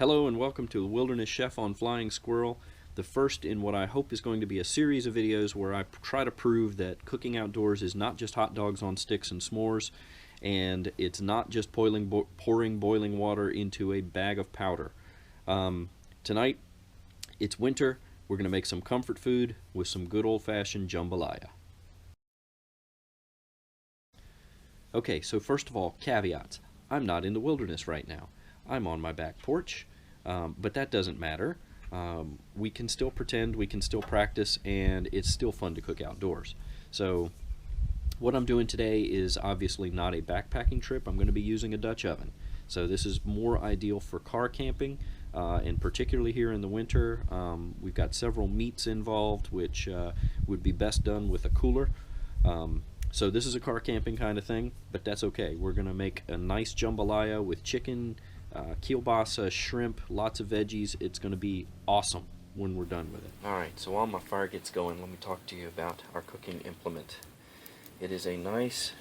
Hello and welcome to Wilderness Chef on Flying Squirrel, the first in what I hope is going to be a series of videos where I try to prove that cooking outdoors is not just hot dogs on sticks and s'mores, and it's not just pouring boiling water into a bag of powder. Tonight, it's winter. We're going to make some comfort food with some good old-fashioned jambalaya. Okay, so first of all, caveats. I'm not in the wilderness right now. I'm on my back porch, but that doesn't matter. We can still pretend, we can still practice, and it's still fun to cook outdoors. So what I'm doing today is obviously not a backpacking trip. I'm going to be using a Dutch oven. So this is more ideal for car camping, and particularly here in the winter. We've got several meats involved, which would be best done with a cooler. So this is a car camping kind of thing, but that's okay. We're going to make a nice jambalaya with chicken, kielbasa, shrimp, lots of veggies. It's going to be awesome when we're done with it. Alright, so while my fire gets going, let me talk to you about our cooking implement. It is a nice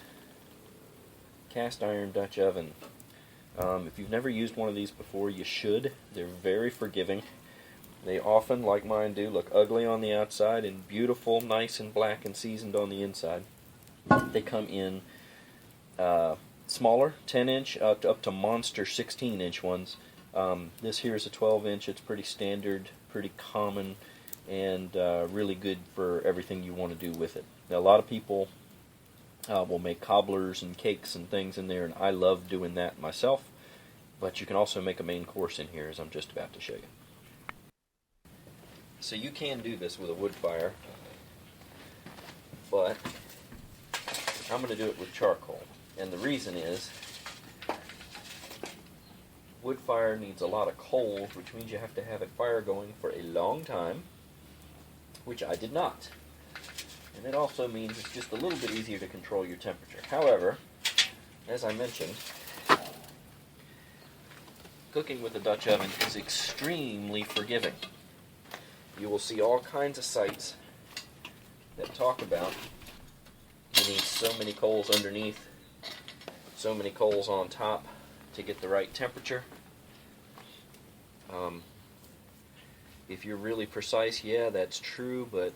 cast iron Dutch oven. If you've never used one of these before, you should. They're very forgiving. They often, like mine do, look ugly on the outside and beautiful, nice and black and seasoned on the inside. They come in smaller, 10-inch, up to monster 16-inch ones. This here is a 12-inch. It's pretty standard, pretty common, and really good for everything you want to do with it. Now, a lot of people will make cobblers and cakes and things in there, and I love doing that myself. But you can also make a main course in here, as I'm just about to show you. So you can do this with a wood fire, but I'm going to do it with charcoal. And the reason is, wood fire needs a lot of coals, which means you have to have a fire going for a long time, which I did not. And it also means it's just a little bit easier to control your temperature. However, as I mentioned, cooking with a Dutch oven is extremely forgiving. You will see all kinds of sites that talk about you need so many coals underneath, so many coals on top to get the right temperature. If you're really precise, yeah, that's true, but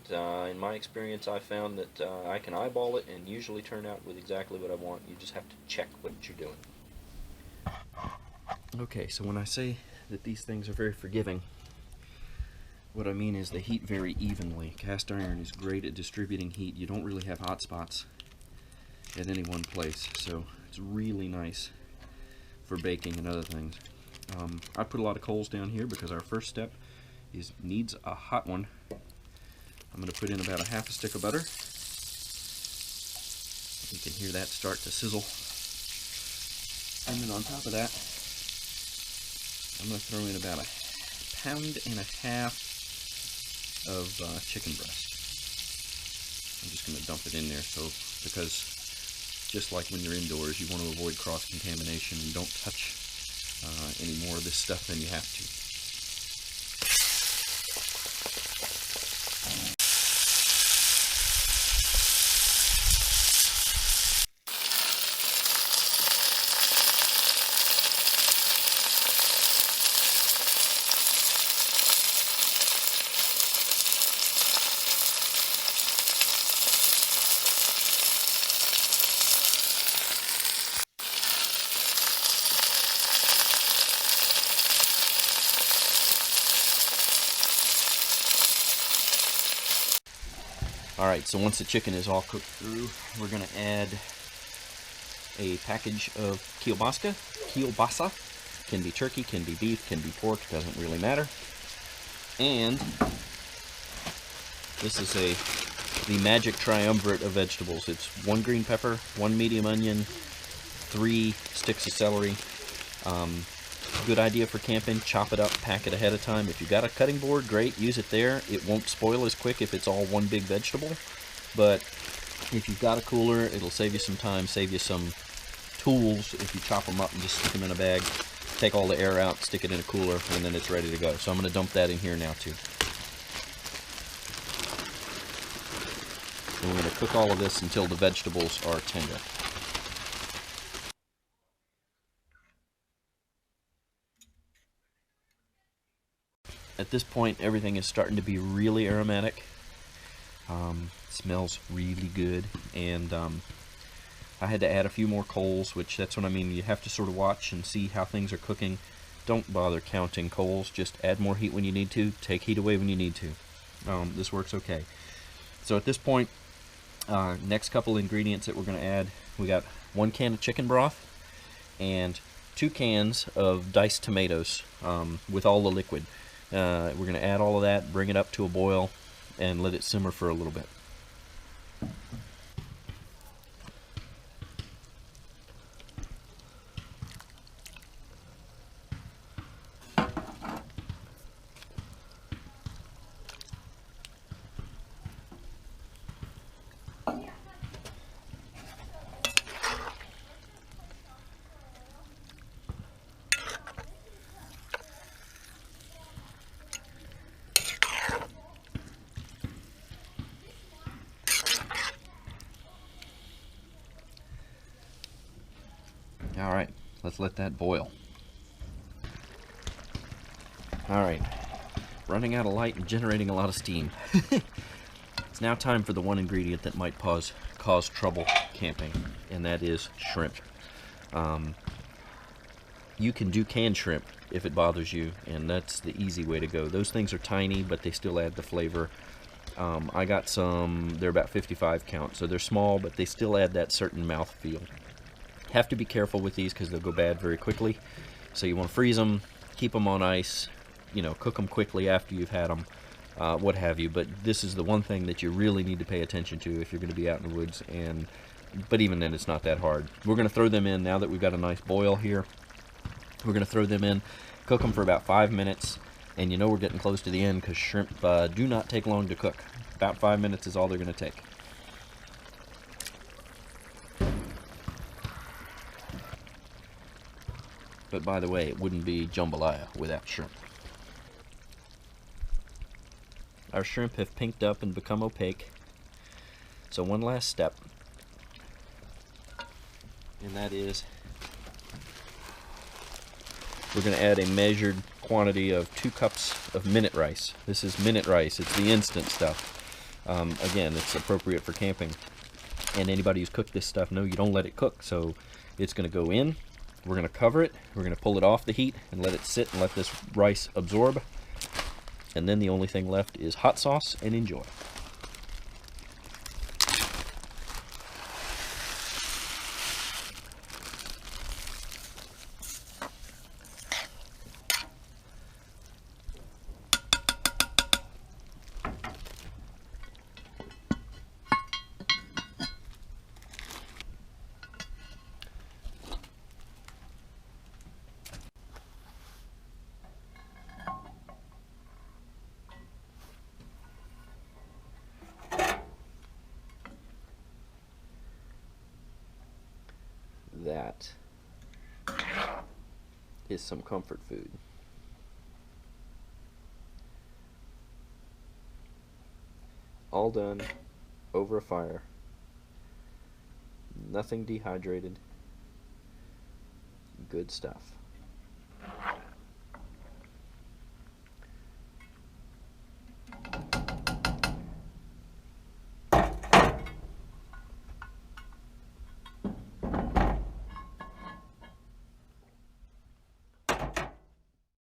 in my experience I found that I can eyeball it and usually turn out with exactly what I want. You just have to check what you're doing. Okay, so when I say that these things are very forgiving, what I mean is they heat very evenly. Cast iron is great at distributing heat. You don't really have hot spots at any one place, so it's really nice for baking and other things. I put a lot of coals down here because our first step needs a hot one. I'm going to put in about a half a stick of butter. You can hear that start to sizzle. And then on top of that, I'm going to throw in about 1.5 pounds of chicken breast. I'm just going to dump it in there, because just like when you're indoors, you want to avoid cross-contamination and don't touch any more of this stuff than you have to. Alright, so once the chicken is all cooked through, we're going to add a package of Kielbasa. Can be turkey, can be beef, can be pork, doesn't really matter. And this is the magic triumvirate of vegetables. It's 1 green pepper, 1 medium onion, 3 sticks of celery. Good idea for camping. Chop it up, pack it ahead of time. If you've got a cutting board, great, use it there. It won't spoil as quick if it's all one big vegetable. But if you've got a cooler, it'll save you some time, save you some tools if you chop them up and just stick them in a bag. Take all the air out, stick it in a cooler, and then it's ready to go. So I'm going to dump that in here now too. And we're going to cook all of this until the vegetables are tender. At this point, everything is starting to be really aromatic. Smells really good, and I had to add a few more coals, which that's what I mean. You have to sort of watch and see how things are cooking. Don't bother counting coals. Just add more heat when you need to. Take heat away when you need to. This works okay. So at this point, next couple ingredients that we're going to add, we got 1 can of chicken broth and 2 cans of diced tomatoes with all the liquid. We're going to add all of that, bring it up to a boil, and let it simmer for a little bit. Alright, let's let that boil. Alright, running out of light and generating a lot of steam. It's now time for the one ingredient that might cause trouble camping, and that is shrimp. You can do canned shrimp if it bothers you, and that's the easy way to go. Those things are tiny, but they still add the flavor. I got some, they're about 55 count, so they're small, but they still add that certain mouthfeel. Have to be careful with these because they'll go bad very quickly. So you want to freeze them, keep them on ice, you know, cook them quickly after you've had them, what have you. But this is the one thing that you really need to pay attention to if you're going to be out in the woods. But even then, it's not that hard. We're going to throw them in now that we've got a nice boil here. We're going to throw them in, cook them for about 5 minutes, and you know we're getting close to the end because shrimp do not take long to cook. About 5 minutes is all they're going to take. But by the way, it wouldn't be jambalaya without shrimp. Our shrimp have pinked up and become opaque. So one last step, and that is we're going to add a measured quantity of 2 cups of minute rice. This is minute rice. It's the instant stuff. Again, it's appropriate for camping. And anybody who's cooked this stuff knows you don't let it cook. So it's going to go in. We're going to cover it, we're going to pull it off the heat and let it sit and let this rice absorb. And then the only thing left is hot sauce, and enjoy. That is some comfort food. All done over a fire. Nothing dehydrated. Good stuff.